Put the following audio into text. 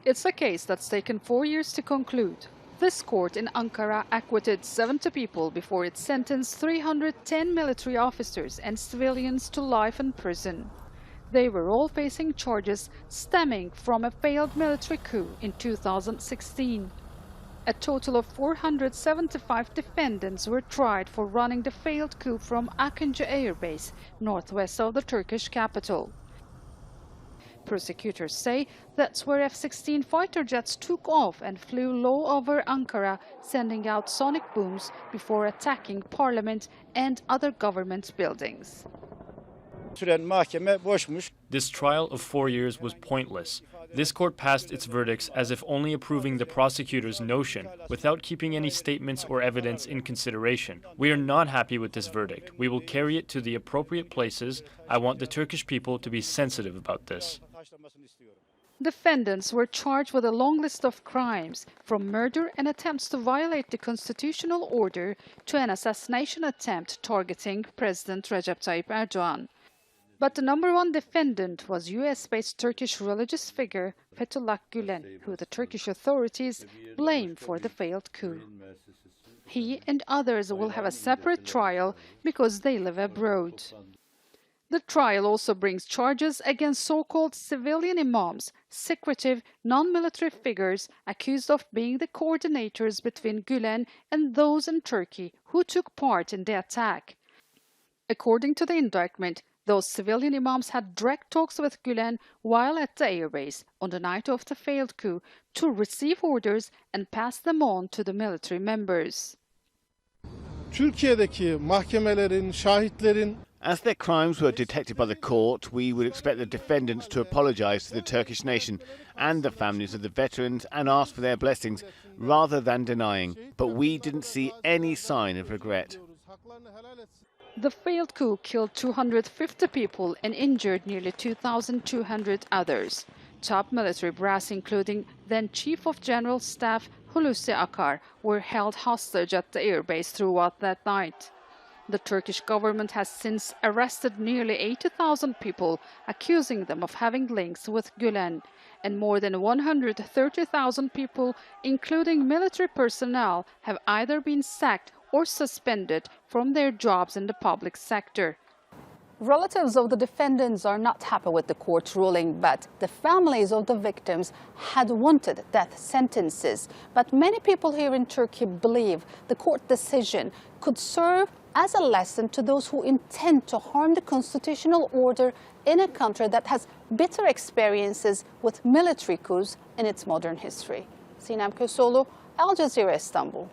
It's a case that's taken 4 years to conclude. This court in Ankara acquitted 70 people before it sentenced 310 military officers and civilians to life in prison. They were all facing charges stemming from a failed military coup in 2016. A total of 475 defendants were tried for running the failed coup from Akıncı Air Base, northwest of the Turkish capital. Prosecutors say that's where F-16 fighter jets took off and flew low over Ankara, sending out sonic booms before attacking parliament and other government buildings. This trial of 4 years was pointless. This court passed its verdicts as if only approving the prosecutor's notion, without keeping any statements or evidence in consideration. We are not happy with this verdict. We will carry it to the appropriate places. I want the Turkish people to be sensitive about this. Defendants were charged with a long list of crimes, from murder and attempts to violate the constitutional order to an assassination attempt targeting President Recep Tayyip Erdogan. But the number one defendant was US-based Turkish religious figure Fethullah Gülen, who the Turkish authorities blame for the failed coup. He and others will have a separate trial because they live abroad. The trial also brings charges against so-called civilian imams, secretive, non-military figures accused of being the coordinators between Gülen and those in Turkey who took part in the attack. According to the indictment, those civilian imams had direct talks with Gülen while at the airbase on the night of the failed coup to receive orders and pass them on to the military members. Türkiye'deki mahkemelerin, şahitlerin As their crimes were detected by the court, we would expect the defendants to apologise to the Turkish nation and the families of the veterans and ask for their blessings rather than denying. But we didn't see any sign of regret. The failed coup killed 250 people and injured nearly 2,200 others. Top military brass, including then Chief of General Staff Hulusi Akar, were held hostage at the airbase throughout that night. The Turkish government has since arrested nearly 80,000 people, accusing them of having links with Gülen, and more than 130,000 people, including military personnel, have either been sacked or suspended from their jobs in the public sector. Relatives of the defendants are not happy with the court's ruling, but the families of the victims had wanted death sentences. But many people here in Turkey believe the court decision could serve as a lesson to those who intend to harm the constitutional order in a country that has bitter experiences with military coups in its modern history. Sinem, Koseoglu, Jazeera, Istanbul.